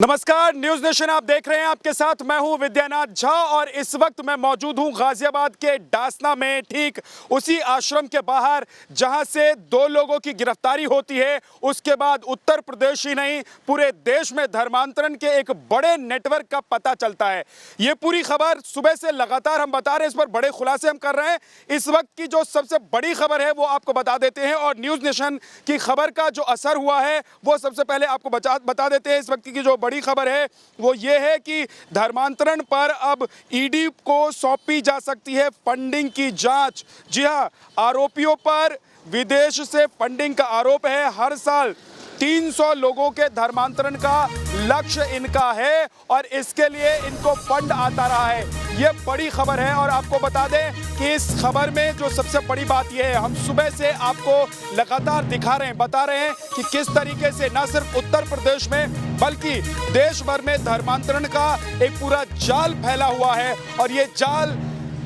नमस्कार, news nation आप देख रहे हैं। आपके साथ मैं हूं विद्यानाथ झा और इस वक्त मैं मौजूद हूं गाजियाबाद के डासना में, ठीक उसी आश्रम के बाहर जहां से दो लोगों की गिरफ्तारी होती है। उसके बाद उत्तर प्रदेश ही नहीं पूरे देश में धर्मांतरण के एक बड़े नेटवर्क का पता चलता है। ये पूरी खबर सुबह से लगातार हम बता रहे हैं, इस पर बड़े खुलासे हम कर रहे हैं। इस वक्त की जो सबसे बड़ी खबर है वो आपको बता देते हैं और न्यूज नेशन की खबर का जो असर हुआ है वो सबसे पहले आपको बता देते हैं। इस वक्त की जो बड़ी खबर है वो ये है कि धर्मांतरण पर अब ईडी को सौंपी जा सकती है फंडिंग की जांच। जी हां, आरोपियों पर विदेश से फंडिंग का आरोप है। हर साल 300 लोगों के धर्मांतरण का लक्ष्य इनका है और इसके लिए इनको फंड आता रहा है। ये बड़ी खबर है और आपको बता दें कि इस खबर में जो सबसे बड़ी बात यह है, हम सुबह से आपको लगातार दिखा रहे हैं, बता रहे हैं कि किस तरीके से न सिर्फ उत्तर प्रदेश में बल्कि देश भर में धर्मांतरण का एक पूरा जाल फैला हुआ है और ये जाल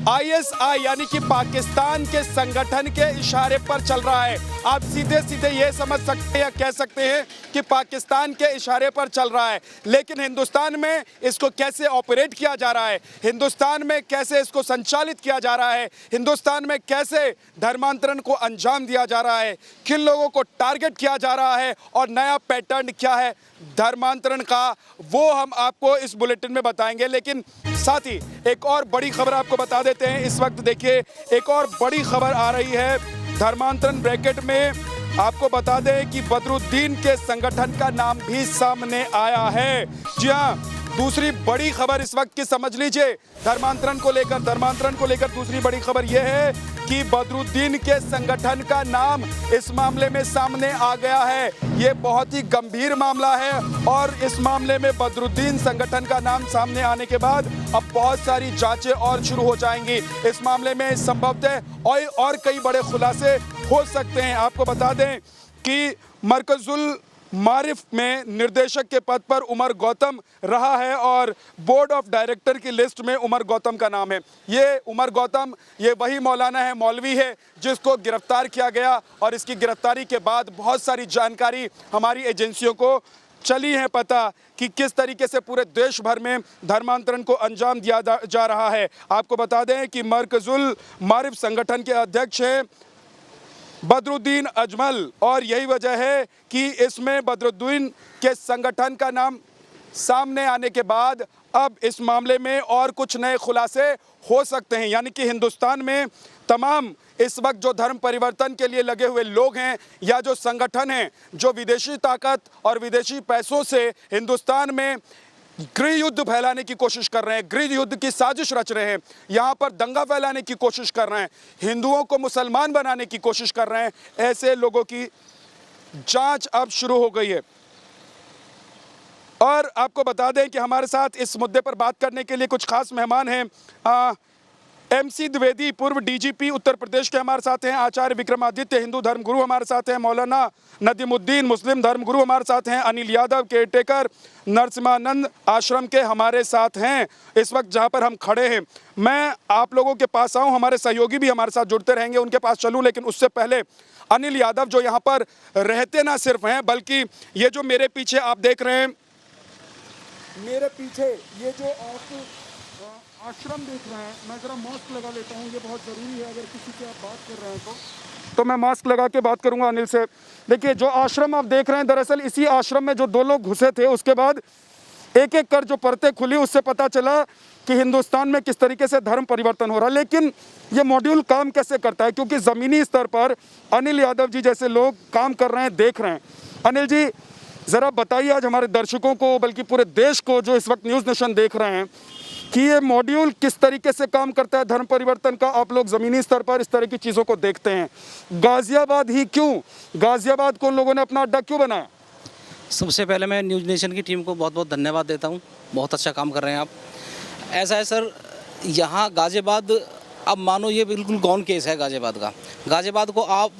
आईएसआई यानी कि पाकिस्तान के संगठन के इशारे पर चल रहा है। आप सीधे सीधे ये समझ सकते हैं या कह सकते हैं कि पाकिस्तान के इशारे पर चल रहा है, लेकिन हिंदुस्तान में इसको कैसे ऑपरेट किया जा रहा है, हिंदुस्तान में कैसे इसको संचालित किया जा रहा है, हिंदुस्तान में कैसे धर्मांतरण को अंजाम दिया जा रहा है, किन लोगों को टारगेट किया जा रहा है और नया पैटर्न क्या है धर्मांतरण का, वो हम आपको इस बुलेटिन में बताएंगे। लेकिन साथ ही एक और बड़ी खबर आपको बता देते हैं। इस वक्त देखिए एक और बड़ी खबर आ रही है धर्मांतरण ब्रैकेट में। आपको बता दें कि बदरुद्दीन के संगठन का नाम भी सामने आया है। जी हां, दूसरी बड़ी खबर इस वक्त की समझ लीजिए धर्मांतरण को लेकर दूसरी बड़ी खबर यह है कि बदरुद्दीन के संगठन का नाम इस मामले में सामने आ गया है। ये बहुत ही गंभीर मामला है और इस मामले में बदरुद्दीन संगठन का नाम सामने आने के बाद अब बहुत सारी जांचें और शुरू हो जाएंगी। इस मामले में संभवतः और कई बड़े खुलासे हो सकते हैं। आपको बता दें कि मरकजुल मारिफ में निर्देशक के पद पर उमर गौतम रहा है और बोर्ड ऑफ डायरेक्टर की लिस्ट में उमर गौतम का नाम है। ये उमर गौतम ये वही मौलाना है, मौलवी है जिसको गिरफ्तार किया गया और इसकी गिरफ्तारी के बाद बहुत सारी जानकारी हमारी एजेंसियों को चली है पता कि किस तरीके से पूरे देश भर में धर्मांतरण को अंजाम दिया जा रहा है। आपको बता दें कि मरकजुल मारिफ संगठन के अध्यक्ष हैं बदरुद्दीन अजमल और यही वजह है कि इसमें बदरुद्दीन के संगठन का नाम सामने आने के बाद अब इस मामले में और कुछ नए खुलासे हो सकते हैं। यानी कि हिंदुस्तान में तमाम इस वक्त जो धर्म परिवर्तन के लिए लगे हुए लोग हैं या जो संगठन हैं जो विदेशी ताकत और विदेशी पैसों से हिंदुस्तान में गृह युद्ध फैलाने की कोशिश कर रहे हैं, गृह युद्ध की साजिश रच रहे हैं, यहाँ पर दंगा फैलाने की कोशिश कर रहे हैं, हिंदुओं को मुसलमान बनाने की कोशिश कर रहे हैं, ऐसे लोगों की जांच अब शुरू हो गई है। और आपको बता दें कि हमारे साथ इस मुद्दे पर बात करने के लिए कुछ खास मेहमान हैं। MC द्विवेदी पूर्व डीजीपी उत्तर प्रदेश के हमारे साथ हैं, आचार्य विक्रमादित्य हिंदू धर्मगुरु हमारे साथ हैं, मौलाना नदीमुद्दीन मुस्लिम धर्मगुरु हमारे साथ हैं, अनिल यादव केयरटेकर नरसिम्हानंद आश्रम के हमारे साथ हैं। इस वक्त जहां पर हम खड़े हैं मैं आप लोगों के पास आऊं, हमारे सहयोगी भी हमारे साथ जुड़ते रहेंगे, उनके पास चलूं, लेकिन उससे पहले अनिल यादव जो यहाँ पर रहते ना सिर्फ हैं बल्कि ये जो मेरे पीछे आप देख रहे हैं, मेरे पीछे ये जो आप आश्रम देख रहे हैं, मैं ज़रा मास्क लगा लेता हूँ, ये बहुत ज़रूरी है। अगर किसी से आप बात कर रहे हैं तो मैं मास्क लगा के बात करूँगा अनिल से। देखिए जो आश्रम आप देख रहे हैं, दरअसल इसी आश्रम में जो दो लोग घुसे थे उसके बाद एक एक कर जो परतें खुली उससे पता चला कि हिंदुस्तान में किस तरीके से धर्म परिवर्तन हो रहा है। लेकिन ये मॉड्यूल काम कैसे करता है, क्योंकि ज़मीनी स्तर पर अनिल यादव जी जैसे लोग काम कर रहे हैं, देख रहे हैं। अनिल जी ज़रा बताइए आज हमारे दर्शकों को बल्कि पूरे देश को जो इस वक्त न्यूज़ नेशन देख रहे हैं कि ये मॉड्यूल किस तरीके से काम करता है धर्म परिवर्तन का। आप लोग ज़मीनी स्तर पर इस तरह की चीज़ों को देखते हैं, गाज़ियाबाद ही क्यों, गाज़ियाबाद को उन लोगों ने अपना अड्डा क्यों बनाया? सबसे पहले मैं न्यूज़ नेशन की टीम को बहुत बहुत धन्यवाद देता हूँ, बहुत अच्छा काम कर रहे हैं आप। ऐसा है सर, यहाँ गाज़ियाबाद अब मानो ये बिल्कुल गौन केस है गाजियाबाद का। गाजियाबाद को आप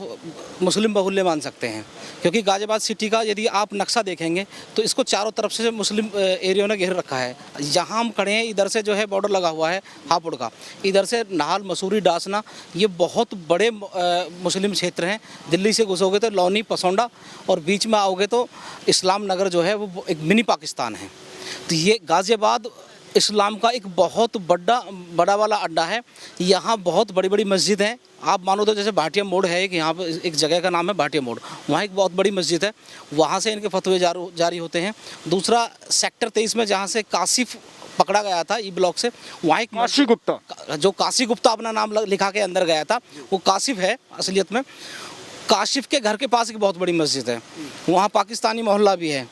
मुस्लिम बहुल्य मान सकते हैं, क्योंकि गाजियाबाद सिटी का यदि आप नक्शा देखेंगे तो इसको चारों तरफ से मुस्लिम एरिया ने घेर रखा है। जहाँ हम खड़े हैं इधर से जो है बॉर्डर लगा हुआ है हापुड़ का, इधर से नाहल, मसूरी, डासना, ये बहुत बड़े मुस्लिम क्षेत्र हैं। दिल्ली से घुसोगे तो लौनी, पसौंडा, और बीच में आओगे तो इस्लाम नगर जो है वो एक मिनी पाकिस्तान है। तो ये गाजियाबाद इस्लाम का एक बहुत बड़ा वाला अड्डा है। यहाँ बहुत बड़ी बड़ी मस्जिद हैं। आप मानो तो जैसे भाटिया मोड़ है कि यहाँ पर एक जगह का नाम है भाटिया मोड़, वहाँ एक बहुत बड़ी मस्जिद है, वहाँ से इनके फतवे जारी होते हैं। दूसरा सेक्टर 23 में जहाँ से कासिफ पकड़ा गया था ई ब्लॉक से, वहाँ एक काशी गुप्ता, जो काशी गुप्ता अपना नाम लिखा के अंदर गया था, वो कासिफ है असलियत में। काशिफ के घर के पास एक बहुत बड़ी मस्जिद है, वहाँ पाकिस्तानी मोहल्ला भी है,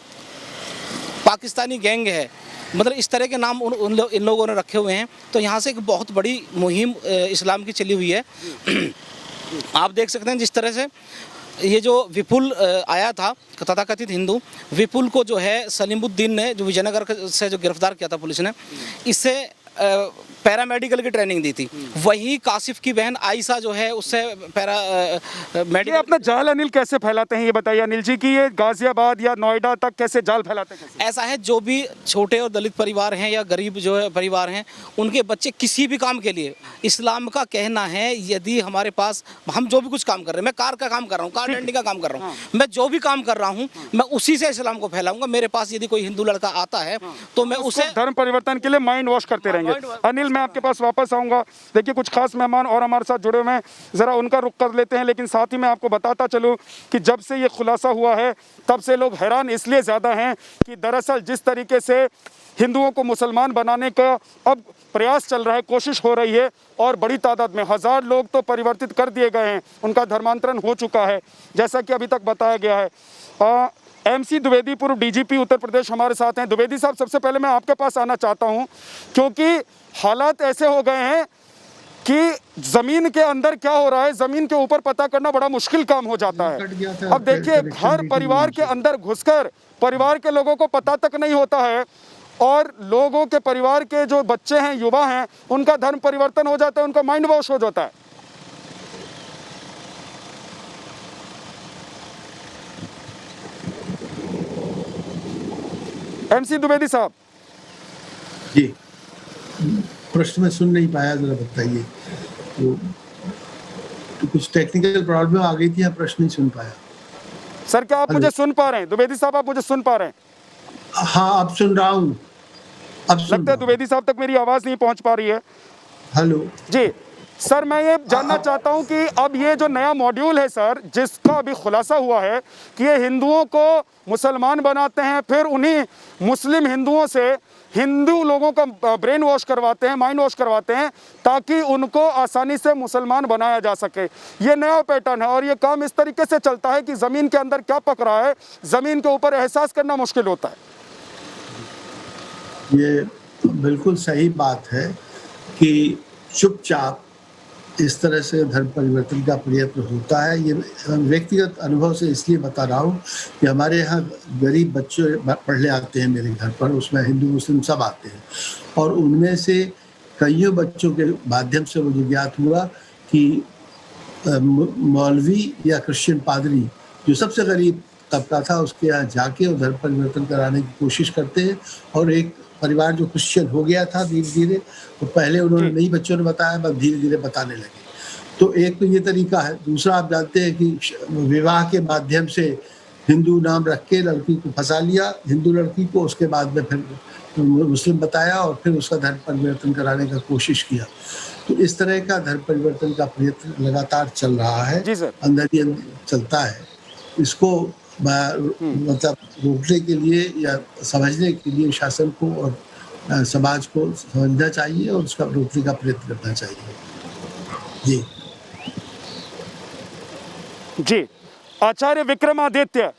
पाकिस्तानी गैंग है, मतलब इस तरह के नाम इन लोगों ने रखे हुए हैं। तो यहाँ से एक बहुत बड़ी मुहिम इस्लाम की चली हुई है। आप देख सकते हैं जिस तरह से ये जो विपुल आया था तथाकथित हिंदू, विपुल को जो है सलीमुद्दीन ने, जो विजयनगर से जो गिरफ्तार किया था पुलिस ने, इससे पैरामेडिकल की ट्रेनिंग दी थी। वही कासिफ की बहन आयशा जो है उससे ये अपना जाल अनिल कैसे फैलाते हैं, ये बताइए अनिल जी, कि ये गाजियाबाद या नोएडा तक कैसे जाल फैलाते हैं? कैसे? ऐसा है, जो भी छोटे और दलित परिवार हैं या गरीब जो है परिवार हैं, उनके बच्चे किसी भी काम के लिए, इस्लाम का कहना है यदि हमारे पास, हम जो भी कुछ काम कर रहे हैं, मैं कार का काम कर रहा हूँ, कार डेंटिंग का काम कर रहा हूँ, मैं जो भी काम कर रहा हूँ मैं उसी से इस्लाम को फैलाऊंगा। मेरे पास यदि कोई हिंदू लड़का आता है तो मैं उसे धर्म परिवर्तन के लिए माइंड वॉश करते रहेंगे। अनिल, मैं आपके पास वापस आऊंगा। देखिए कुछ खास मेहमान और हमारे साथ जुड़े हुए हैं, जरा उनका रुख कर लेते हैं। लेकिन साथ ही मैं आपको बताता चलूं कि जब से ये खुलासा हुआ है तब से लोग हैरान इसलिए ज़्यादा हैं कि दरअसल जिस तरीके से हिंदुओं को मुसलमान बनाने का अब प्रयास चल रहा है, कोशिश हो रही है, और बड़ी तादाद में 1000 लोग तो परिवर्तित कर दिए गए हैं, उनका धर्मांतरण हो चुका है जैसा कि अभी तक बताया गया है। MC द्विवेदी, पूर्व DGP उत्तर प्रदेश, हमारे साथ हैं। द्विवेदी साहब, सबसे पहले मैं आपके पास आना चाहता हूं, क्योंकि हालात ऐसे हो गए हैं कि ज़मीन के अंदर क्या हो रहा है, ज़मीन के ऊपर पता करना बड़ा मुश्किल काम हो जाता है। अब देखिए, हर परिवार के अंदर घुसकर परिवार के लोगों को पता तक नहीं होता है, और लोगों के परिवार के जो बच्चे हैं, युवा हैं, उनका धर्म परिवर्तन हो जाता है, उनका माइंड वॉश हो जाता है। MC द्विवेदी साहब जी, प्रश्न में सुन नहीं पाया, जरा बताइए। तो कुछ टेक्निकल प्रॉब्लम आ गई थी, या प्रश्न नहीं सुन पाया। सर, क्या आप मुझे सुन पा रहे हैं? द्विवेदी साहब, आप मुझे सुन पा रहे हैं? हाँ, अब सुन रहा हूँ। अब लगता है द्विवेदी साहब तक मेरी आवाज नहीं पहुंच पा रही है। हेलो जी सर, मैं ये जानना चाहता हूं कि अब ये जो नया मॉड्यूल है सर, जिसका अभी खुलासा हुआ है कि ये हिंदुओं को मुसलमान बनाते हैं, फिर उन्हीं मुस्लिम हिंदुओं से हिंदू लोगों का ब्रेन वॉश करवाते हैं, माइंड वॉश करवाते हैं, ताकि उनको आसानी से मुसलमान बनाया जा सके। ये नया पैटर्न है, और ये काम इस तरीके से चलता है कि ज़मीन के अंदर क्या पक रहा है, ज़मीन के ऊपर एहसास करना मुश्किल होता है। ये बिल्कुल सही बात है कि चुपचाप इस तरह से धर्म परिवर्तन का प्रयत्न होता है। ये व्यक्तिगत अनुभव से इसलिए बता रहा हूँ कि हमारे यहाँ गरीब बच्चे पढ़ने आते हैं मेरे घर पर, उसमें हिंदू मुस्लिम सब आते हैं, और उनमें से कईयों बच्चों के माध्यम से मुझे ज्ञात हुआ कि मौलवी या क्रिश्चियन पादरी, जो सबसे गरीब तबका था, उसके यहाँ जाके और धर्म परिवर्तन कराने की कोशिश करते हैं। और एक परिवार जो क्रिश्चियन हो गया था धीरे धीरे, तो पहले उन्होंने नहीं बच्चों ने बताया, बस धीरे धीरे बताने लगे। तो एक तो ये तरीका है। दूसरा, आप जानते हैं कि विवाह के माध्यम से हिंदू नाम रख के लड़की को फंसा लिया, हिंदू लड़की को, उसके बाद में फिर मुस्लिम बताया और फिर उसका धर्म परिवर्तन कराने का कोशिश किया। तो इस तरह का धर्म परिवर्तन का प्रयत्न लगातार चल रहा है, अंदर ही अंदर चलता है। इसको मतलब रोकने के लिए या समझने के लिए शासन को और समाज को समझना चाहिए और उसका रोकने का प्रयत्न करना चाहिए। जी जी, आचार्य विक्रमादित्य,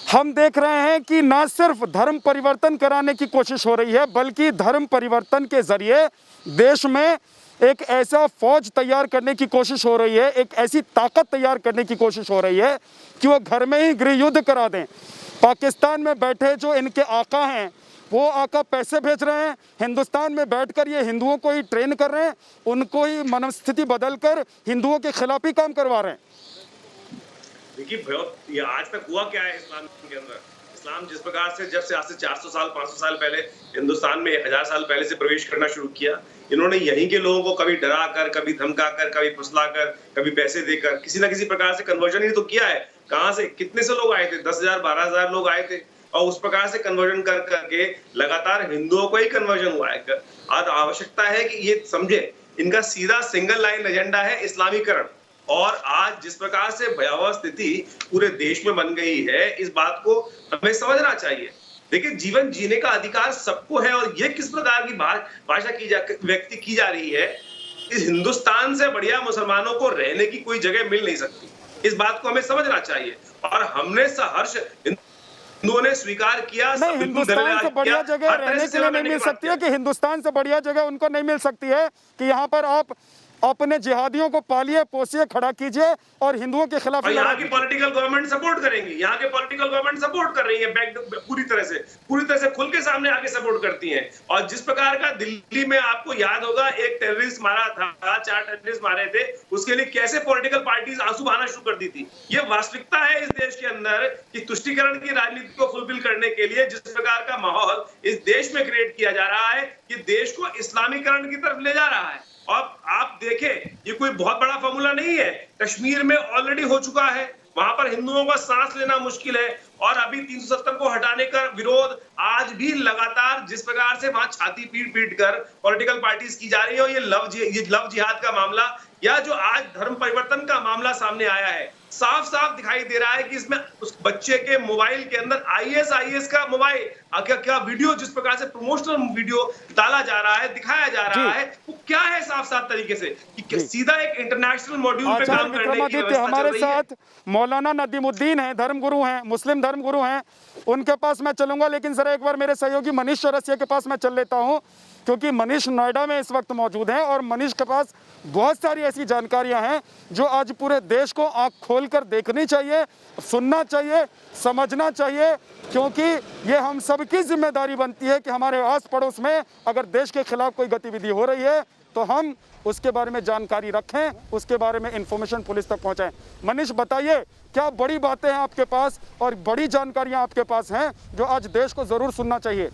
हम देख रहे हैं कि ना सिर्फ धर्म परिवर्तन कराने की कोशिश हो रही है, बल्कि धर्म परिवर्तन के जरिए देश में एक ऐसा फौज तैयार करने की कोशिश हो रही है, एक ऐसी ताकत तैयार करने की कोशिश हो रही है कि वो घर में ही गृह युद्ध करा दें। पाकिस्तान में बैठे जो इनके आका हैं, वो आका पैसे भेज रहे हैं, हिंदुस्तान में बैठकर ये हिंदुओं को ही ट्रेन कर रहे हैं, उनको ही मनस्थिति बदलकर हिंदुओं के खिलाफ ही काम करवा रहे हैं। देखिए ये आज तक हुआ क्या है इस्लाम के अंदर? इस्लाम जिस प्रकार से जब से आज से 400 साल 500 साल पहले हिंदुस्तान में 1000 साल पहले से प्रवेश करना शुरू किया, इन्होंने यहीं के लोगों को कभी डरा कर, कभी धमका कर, कभी फुसला कर, कभी पैसे देकर किसी ना किसी प्रकार से कन्वर्जन ही तो किया है। कहां से कितने से लोग आए थे? 10,000 12,000 लोग आए थे और उस प्रकार से कन्वर्जन कर करके लगातार हिंदुओं को ही कन्वर्जन हुआ है। आज आवश्यकता है कि ये समझे, इनका सीधा सिंगल लाइन एजेंडा है इस्लामीकरण। और आज जिस प्रकार से भयावह स्थिति पूरे देश में बन गई है, इस बात को हमें समझना चाहिए। देखिए, जीवन जीने का अधिकार सबको है और ये किस प्रकार की भाषा व्यक्ति की जा रही है, इस हिंदुस्तान से बढ़िया मुसलमानों को रहने की कोई जगह मिल नहीं सकती। इस बात को हमें समझना चाहिए और हमने सहर्ष हिंदुओं ने स्वीकार किया। नहीं, हिंदुस्तान से बढ़िया जगह रहने के लिए नहीं मिल सकती है कि हिंदुस्तान से बढ़िया जगह उनको नहीं मिल सकती है कि यहाँ पर आप अपने जिहादियों को पालिए, पोसिए, खड़ा कीजिए और हिंदुओं के खिलाफ यहाँ की पॉलिटिकल गवर्नमेंट सपोर्ट करेंगी। यहाँ के पॉलिटिकल गवर्नमेंट सपोर्ट कर रही है, पूरी तरह से खुल के सामने आके सपोर्ट करती हैं। और जिस प्रकार का दिल्ली में आपको याद होगा एक टेररिस्ट मारा था, 4 टेररिस्ट मारे थे, उसके लिए कैसे पॉलिटिकल पार्टीज आंसू बहाना शुरू कर दी थी। ये वास्तविकता है इस देश के अंदर कि तुष्टीकरण की राजनीति को फुलफिल करने के लिए जिस प्रकार का माहौल इस देश में क्रिएट किया जा रहा है कि देश को इस्लामीकरण की तरफ ले जा रहा है। अब आप देखें, ये कोई बहुत बड़ा फॉर्मूला नहीं है। कश्मीर में ऑलरेडी हो चुका है, वहां पर हिंदुओं का सांस लेना मुश्किल है और अभी 370 को हटाने का विरोध आज भी लगातार जिस प्रकार से वहां छाती पीट कर पॉलिटिकल पार्टीज की जा रही है। और ये लव जिहाद का मामला या जो आज धर्म परिवर्तन का मामला सामने आया है, साफ साफ दिखाई दे रहा है कि इसमें उस बच्चे के मोबाइल के अंदर आईएस का मोबाइल क्या वीडियो जिस प्रकार से प्रमोशनल वीडियो डाला जा रहा है, दिखाया जा रहा है, वो क्या है साफ साफ तरीके से कि सीधा एक इंटरनेशनल मॉड्यूल पे काम करने की व्यवस्था हमारे साथ मौलाना नदीमुद्दीन है, धर्मगुरु हैं, मुस्लिम धर्मगुरु हैं, उनके पास मैं चलूंगा। लेकिन सर एक बार मेरे सहयोगी मनीष चौरसिया के पास मैं चल लेता हूँ, क्योंकि मनीष नोएडा में इस वक्त मौजूद हैं और मनीष के पास बहुत सारी ऐसी जानकारियां हैं जो आज पूरे देश को आंख खोलकर देखनी चाहिए, सुनना चाहिए, समझना चाहिए, क्योंकि ये हम सबकी जिम्मेदारी बनती है कि हमारे आस पड़ोस में अगर देश के खिलाफ कोई गतिविधि हो रही है तो हम उसके बारे में जानकारी रखें, उसके बारे में इंफॉर्मेशन पुलिस तक पहुंचाएं। मनीष बताइए, क्या बड़ी बातें हैं आपके पास और बड़ी जानकारियां आपके पास हैं जो आज देश को जरूर सुनना चाहिए?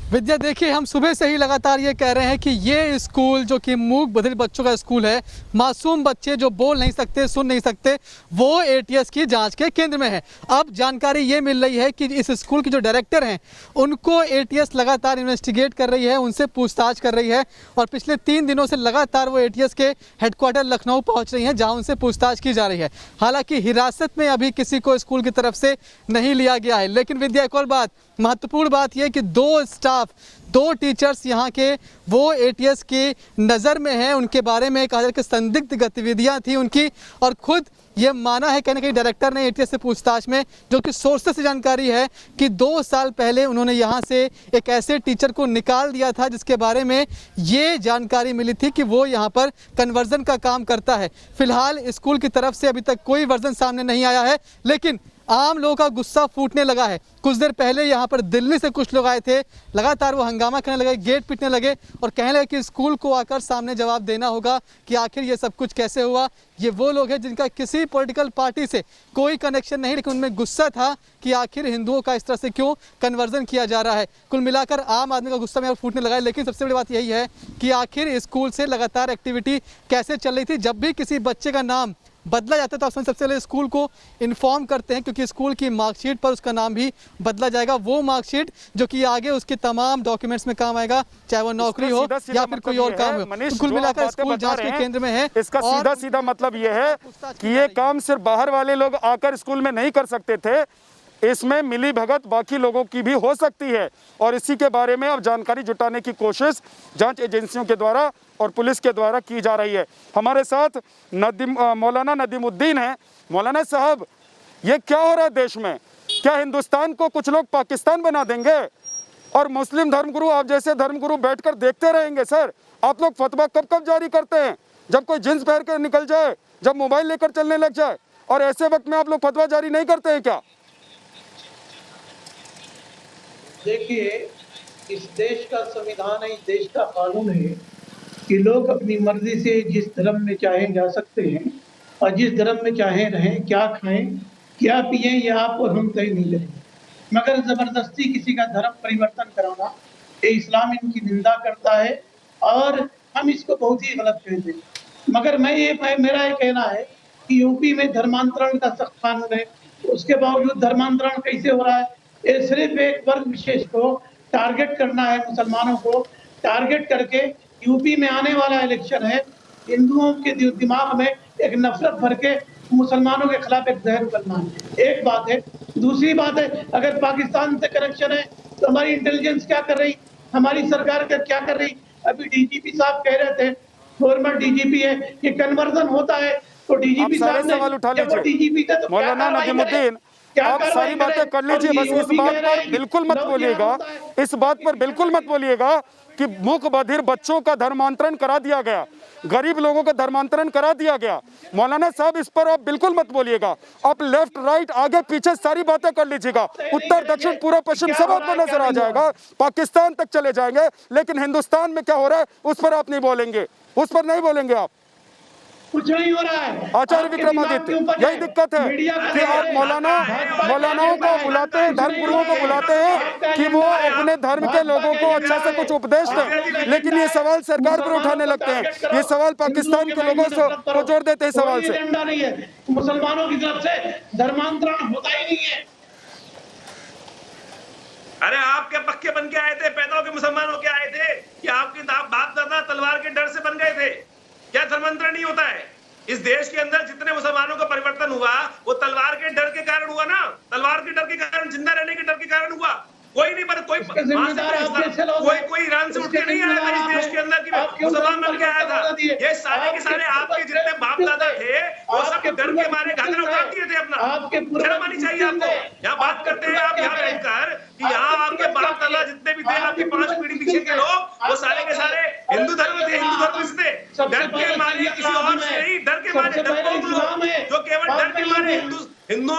विद्या, देखिए, हम सुबह से ही लगातार ये कह रहे हैं कि ये स्कूल जो कि मूक बधिर बच्चों का स्कूल है, मासूम बच्चे जो बोल नहीं सकते, सुन नहीं सकते, वो एटीएस की जांच के केंद्र में है। अब जानकारी ये मिल रही है कि इस स्कूल की जो डायरेक्टर हैं उनको एटीएस लगातार इन्वेस्टिगेट कर रही है, उनसे पूछताछ कर रही है और पिछले 3 दिनों से लगातार वो एटीएस के हेडक्वार्टर लखनऊ पहुँच रही हैं, जहाँ उनसे पूछताछ की जा रही है। हालाँकि हिरासत में अभी किसी को स्कूल की तरफ से नहीं लिया गया है। लेकिन विद्या, एक और बात, महत्वपूर्ण बात यह कि 2 टीचर्स यहाँ के वो एटीएस की नज़र में हैं, उनके बारे में कहा जाए कि संदिग्ध गतिविधियाँ थी उनकी और खुद ये माना है कहीं ना कहीं डायरेक्टर ने एटीएस से पूछताछ में, जो कि सोर्सेस से जानकारी है कि 2 साल पहले उन्होंने यहाँ से एक ऐसे टीचर को निकाल दिया था जिसके बारे में ये जानकारी मिली थी कि वो यहाँ पर कन्वर्जन का काम करता है। फिलहाल स्कूल की तरफ से अभी तक कोई वर्जन सामने नहीं आया है, लेकिन आम लोगों का गुस्सा फूटने लगा है। कुछ देर पहले यहाँ पर दिल्ली से कुछ लोग आए थे, लगातार वो हंगामा करने लगे, गेट पीटने लगे और कहने लगे कि स्कूल को आकर सामने जवाब देना होगा कि आखिर ये सब कुछ कैसे हुआ। ये वो लोग हैं जिनका किसी पॉलिटिकल पार्टी से कोई कनेक्शन नहीं, लेकिन उनमें गुस्सा था कि आखिर हिंदुओं का इस तरह से क्यों कन्वर्जन किया जा रहा है। कुल मिलाकर आम आदमी का गुस्सा में फूटने लगा है। लेकिन सबसे बड़ी बात यही है कि आखिर स्कूल से लगातार एक्टिविटी कैसे चल रही थी। जब भी किसी बच्चे का नाम बदला जाता है तो उसमें सबसे पहले स्कूल को इन्फॉर्म करते हैं, क्योंकि स्कूल की मार्कशीट पर उसका नाम भी बदला जाएगा। वो मार्कशीट जो कि आगे उसके तमाम डॉक्यूमेंट्स में काम आएगा, चाहे वो नौकरी हो या फिर कोई और काम हो। कुल मिलाकर स्कूल जांच के केंद्र में है। इसका सीधा सीधा मतलब ये है कि ये काम सिर्फ बाहर वाले लोग आकर स्कूल में नहीं कर सकते थे, इसमें मिली भगत बाकी लोगों की भी हो सकती है और इसी के बारे में अब जानकारी जुटाने की कोशिश जांच एजेंसियों के द्वारा और पुलिस के द्वारा की जा रही है। हमारे साथ मौलाना नदीमुद्दीन हैं। मौलाना साहब, ये क्या हो रहा है देश में? क्या हिंदुस्तान को कुछ लोग पाकिस्तान बना देंगे और मुस्लिम धर्मगुरु, आप जैसे धर्मगुरु बैठकर देखते रहेंगे? सर, आप लोग फतवा कब कब जारी करते हैं? जब कोई जींस पहन कर निकल जाए, जब मोबाइल लेकर चलने लग जाए, और ऐसे वक्त में आप लोग फतवा जारी नहीं करते हैं क्या? देखिए, इस देश का संविधान है, इस देश का कानून है कि लोग अपनी मर्जी से जिस धर्म में चाहें जा सकते हैं और जिस धर्म में चाहें रहें, क्या खाएं, क्या पिएं, ये आप और हम तय नहीं करेंगे। मगर जबरदस्ती किसी का धर्म परिवर्तन कराना, ये इस्लाम इनकी निंदा करता है और हम इसको बहुत ही गलत कहते हैं। मगर मेरा ये कहना है कि यूपी में धर्मांतरण का सख्त कानून है, उसके बावजूद धर्मांतरण कैसे हो रहा है? ये सिर्फ एक वर्ग विशेष को टारगेट करना है, मुसलमानों को टारगेट करके यूपी में आने वाला इलेक्शन है, हिंदुओं के दिमाग में एक नफरत भर के मुसलमानों के खिलाफ एक जहर उगलना है। एक बात है। दूसरी बात है, अगर पाकिस्तान से कनेक्शन है तो हमारी इंटेलिजेंस क्या कर रही, हमारी सरकार क्या कर रही? अभी डीजीपी साहब कह रहे थे, फॉर्मर डीजीपी है, कि कन्वर्जन होता है तो डीजीपी साहब ने सवाल उठा लीजिए मौलाना नजीमुद्दीन, आप सारी बातें कर लीजिए, बस इस बात पर बिल्कुल मत बोलिएगा, इस बात पर बिल्कुल मत बोलिएगा कि मूक बधिर बच्चों का धर्मांतरण करा दिया गया, गरीब लोगों का धर्मांतरण करा दिया गया। मौलाना साहब इस पर आप बिल्कुल मत बोलिएगा, आप लेफ्ट राइट आगे पीछे सारी बातें कर लीजिएगा, उत्तर दक्षिण पूर्व पश्चिम सब आपको नजर आ जाएगा, पाकिस्तान तक चले जाएंगे, लेकिन हिंदुस्तान में क्या हो रहा है उस पर आप नहीं बोलेंगे, उस पर नहीं बोलेंगे आप। कुछ नहीं हो रहा है। आचार्य विक्रमादित्य, यही दिक्कत है कि आप मौलानाओं को बुलाते हैं, धर्म गुरुओं को बुलाते हैं कि वो अपने धर्म के लोगों को अच्छा से कुछ उपदेश दें, लेकिन ये सवाल सरकार पर उठाने लगते हैं, ये सवाल पाकिस्तान के लोगों को जोड़ देते हैं सवाल से। एजेंडा नहीं है, मुसलमानों की तरफ से धर्मांतरण होता ही नहीं है। अरे आपके पक्के बन के आए थे, पैदा होकर मुसलमान होके आए थे कि आपके बाप दादा तलवार के डर से बन गए थे? क्या धर्मांतरण नहीं होता है? इस देश के अंदर जितने मुसलमानों का परिवर्तन हुआ वो तलवार के डर के कारण हुआ ना, तलवार के डर के कारण, जिंदा रहने के डर के कारण हुआ। कोई नहीं, पर कोई ईरान से उठ के नहीं आया था इस देश के अंदर कि मुसलमान बन के आया था। ये सारे के सारे आपके जितने बाप दादा थे वो सब डर के मारे घाघरा उतार दिए थे अपना। शर्म आनी चाहिए आपको। यहाँ बात करते हैं आप यहाँ रहकर कि यहाँ आपके बाप दादा जितने भी थे, आपके 5 पीढ़ी पीछे के लोग, वो सारे के सारे हिंदू धर्म थे, हिंदू धर्म से थे। डर के मारे, किसी और से नहीं, डर के मारे, जो केवल डर के मारे हिंदू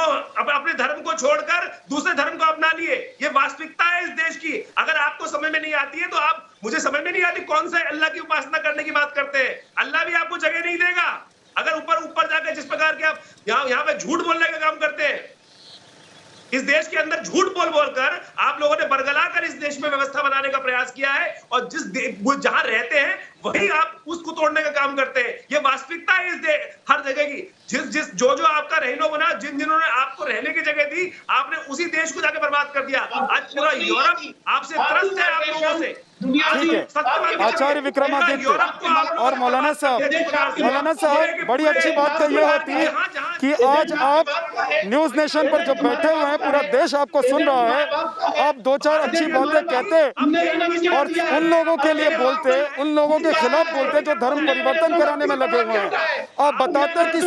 अपने धर्म को छोड़कर दूसरे धर्म को अपना लिए। ये वास्तविकता है इस देश की। अगर आपको समझ में नहीं आती है तो आप, मुझे समझ में नहीं आती कौन सा अल्लाह की उपासना करने की बात करते हैं। अल्लाह भी आपको जगह नहीं देगा अगर ऊपर जाकर जिस प्रकार के आप यहाँ पे झूठ बोलने का काम करते हैं। इस देश के अंदर झूठ बोलकर आप लोगों ने बरगला कर इस देश में व्यवस्था बनाने का प्रयास किया है, और जहां रहते हैं वही आप उसको तोड़ने का काम करते हैं। ये वास्तविकता है इस हर जगह की। जो आपका रहनो बना, जिन्होंने आपको रहने की जगह दी, आपने उसी देश को जाकर बर्बाद कर दिया। आज पूरा यूरोप आपसे त्रस्त है, आप लोगों से। ठीक है, आचार्य विक्रमादित्य और मौलाना साहब, बड़ी अच्छी बात तो ये होती है कि आज आप न्यूज नेशन पर जब बैठे हुए हैं, पूरा देश आपको सुन रहा है, आप 2-4 अच्छी बातें कहते और उन लोगों के लिए बोलते, उन लोगों के खिलाफ बोलते जो धर्म परिवर्तन कराने में लगे हुए हैं। आप बताते हैं कि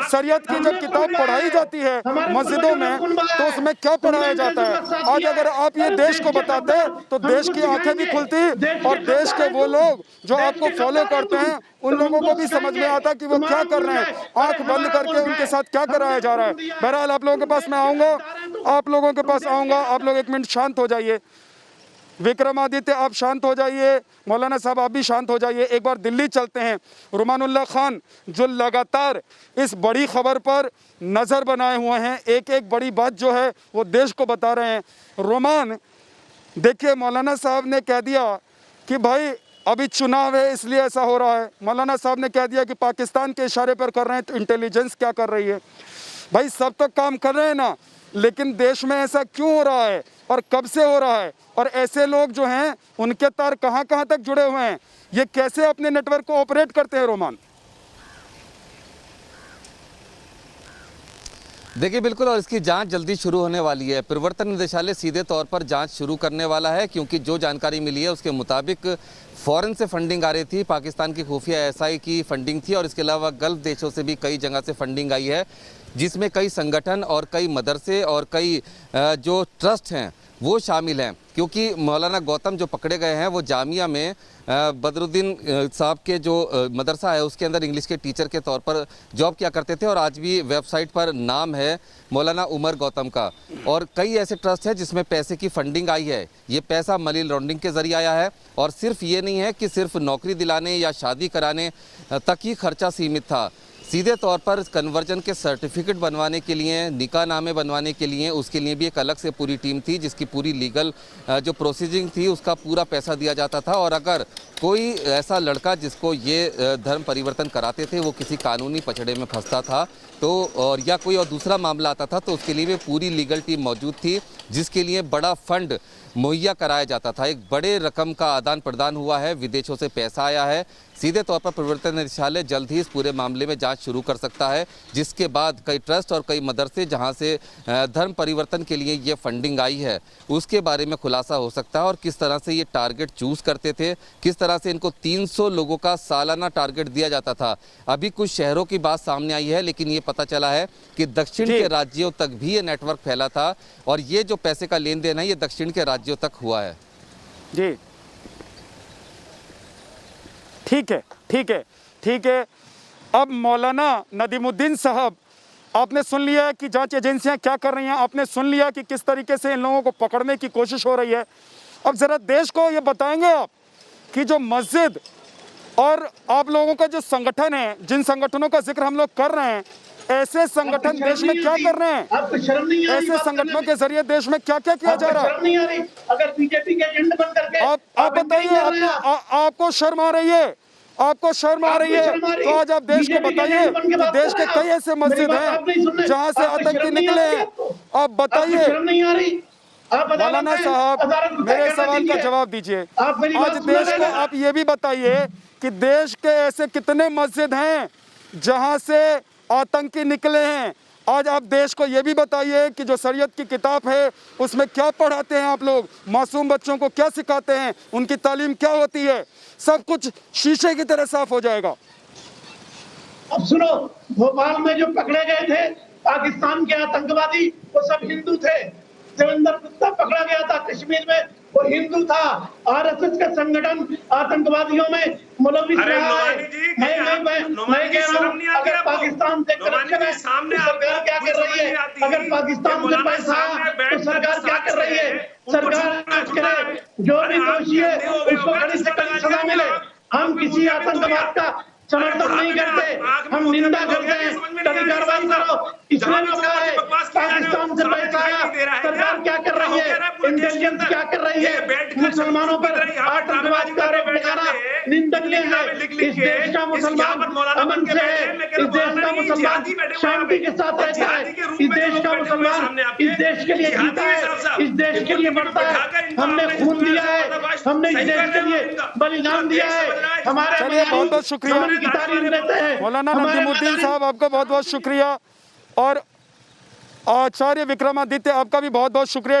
शरीयत की जब किताब पढ़ाई जाती है मस्जिदों में तो उसमें क्या पढ़ाया जाता है। आज अगर आप ये देश को बताते तो देश की आंखें भी खुलती और देश के वो लोग जो आपको फॉलो करते हैं उन लोगों को भी समझ में आता कि वो क्या कर रहे हैं, आंख बंद करके उनके साथ क्या कराया जा रहा है। बहरहाल आप लोगों के पास मैं आऊंगा, आप लोगों के पास आऊंगा, आप लोग 1 मिनट शांत हो जाइए। विक्रमादित्य आप शांत हो जाइए, मौलाना साहब आप भी शांत हो जाइए। एक बार दिल्ली चलते हैं। रुमानुल्लाह खान जो लगातार इस बड़ी खबर पर नज़र बनाए हुए हैं, एक बड़ी बात जो है वो देश को बता रहे हैं। रोमान, देखिए मौलाना साहब ने कह दिया कि भाई अभी चुनाव है इसलिए ऐसा हो रहा है। मौलाना साहब ने कह दिया कि पाकिस्तान के इशारे पर कर रहे हैं, तो इंटेलिजेंस क्या कर रही है? भाई सब तो काम कर रहे हैं ना, लेकिन देश में ऐसा क्यों हो रहा है और कब से हो रहा है? और ऐसे लोग जो हैं उनके तार कहाँ तक जुड़े हुए हैं? ये कैसे अपने नेटवर्क को ऑपरेट करते हैं? रोमान, देखिए बिल्कुल, और इसकी जांच जल्दी शुरू होने वाली है। प्रवर्तन निदेशालय सीधे तौर पर जांच शुरू करने वाला है, क्योंकि जो जानकारी मिली है उसके मुताबिक फ़ॉरेन से फंडिंग आ रही थी, पाकिस्तान की खुफिया एसआई की फंडिंग थी, और इसके अलावा गल्फ़ देशों से भी कई जगह से फंडिंग आई है, जिसमें कई संगठन और कई मदरसे और कई जो ट्रस्ट हैं वो शामिल हैं। क्योंकि मौलाना गौतम जो पकड़े गए हैं वो जामिया में बदरुद्दीन साहब के जो मदरसा है उसके अंदर इंग्लिश के टीचर के तौर पर जॉब किया करते थे और आज भी वेबसाइट पर नाम है मौलाना उमर गौतम का। और कई ऐसे ट्रस्ट हैं जिसमें पैसे की फंडिंग आई है, ये पैसा मनी लॉन्ड्रिंग के जरिए आया है। और सिर्फ ये नहीं है कि सिर्फ नौकरी दिलाने या शादी कराने तक ही खर्चा सीमित था, सीधे तौर पर कन्वर्जन के सर्टिफिकेट बनवाने के लिए, निकाह नामे बनवाने के लिए, उसके लिए भी एक अलग से पूरी टीम थी जिसकी पूरी लीगल जो प्रोसीजिंग थी उसका पूरा पैसा दिया जाता था। और अगर कोई ऐसा लड़का जिसको ये धर्म परिवर्तन कराते थे वो किसी कानूनी पचड़े में फंसता था तो और या कोई और दूसरा मामला आता था तो उसके लिए भी पूरी लीगल टीम मौजूद थी जिसके लिए बड़ा फंड मुहैया कराया जाता था। एक बड़े रकम का आदान प्रदान हुआ है, विदेशों से पैसा आया है। सीधे तौर पर प्रवर्तन निदेशालय जल्द ही इस पूरे मामले में जांच शुरू कर सकता है, जिसके बाद कई ट्रस्ट और कई मदरसे जहां से धर्म परिवर्तन के लिए ये फंडिंग आई है उसके बारे में खुलासा हो सकता है और किस तरह से ये टारगेट चूज करते थे, किस तरह से इनको 300 लोगों का सालाना टारगेट दिया जाता था। अभी कुछ शहरों की बात सामने आई है लेकिन ये पता चला है कि दक्षिण के राज्यों तक भी ये नेटवर्क फैला था और ये जो पैसे का लेन देन है ये दक्षिण के राज्यों तक हुआ है। जी ठीक है, ठीक है, ठीक है। अब मौलाना नदीमुद्दीन साहब, आपने सुन लिया है कि जांच एजेंसियां क्या कर रही हैं, आपने सुन लिया कि किस तरीके से इन लोगों को पकड़ने की कोशिश हो रही है। अब ज़रा देश को ये बताएंगे आप कि जो मस्जिद और आप लोगों का जो संगठन है, जिन संगठनों का जिक्र हम लोग कर रहे हैं, ऐसे संगठन देश में क्या कर रहे हैं? आपको शर्म नहीं आ रही? ऐसे संगठनों के जरिए देश में क्या क्या किया जा रहा है? शर्म नहीं आ रही? अगर बीजेपी के एजेंट बन करके आप बताइए, आपको शर्म आ रही है? आपको शर्म आ रही है तो आज आप देश को बताइए कि देश के कई ऐसे मस्जिद हैं जहां से आतंकी निकले हैं। आप बताइए। शर्म नहीं आ रही? मौलाना साहब मेरे सवाल का जवाब दीजिए। आज देश को आप ये भी बताइए कि देश के ऐसे कितने मस्जिद हैं जहां से आतंकी निकले हैं। आज आप देश को ये भी बताइए कि जो शरीयत की किताब है उसमें क्या पढ़ाते हैं आप लोग, मासूम बच्चों को क्या सिखाते हैं, उनकी तालीम क्या होती है, सब कुछ शीशे की तरह साफ हो जाएगा। अब सुनो, भोपाल में जो पकड़े गए थे पाकिस्तान के आतंकवादी वो सब हिंदू थे। देवेंद्र गुप्ता पकड़ा गया था कश्मीर में, वो हिंदू था। आरएसएस का संगठन आतंकवादियों में मुलविस रहा है। मैं कह रहा हूँ अगर पाकिस्तान से करप्शन है तो सरकार क्या कर रही है? अगर पाकिस्तान से पैसा है तो सरकार क्या कर रही है? सरकार आज करे, जो भी दोषी है उसको कड़ी से कड़ी सजा मिले। हम किसी आतंकवाद का समर्थन नहीं करते, हम निंदा करते हैं, कड़ी कार्रवाई करो। इसने भी कहा है पाकिस्तान से पैसा आया, सरकार क्या कर रही है? इंटेलिजेंस क्या कर रही है? मुसलमानों पर आतंकवाद का आरोप लगाना निंदनीय है। इस देश का मुसलमान अमन से है, इस देश का मुसलमान शांति के साथ रहता है, इस देश का मुसलमान इस देश के लिए जीता है, इस देश के लिए मरता है। हमने खून दिया है, हमने इस देश के लिए बलिदान दिया है। हमारे बहुत बहुत शुक्रिया मौलाना नदीमुद्दीन साहब, आपका बहुत बहुत शुक्रिया और आचार्य विक्रमादित्य आपका भी बहुत बहुत शुक्रिया।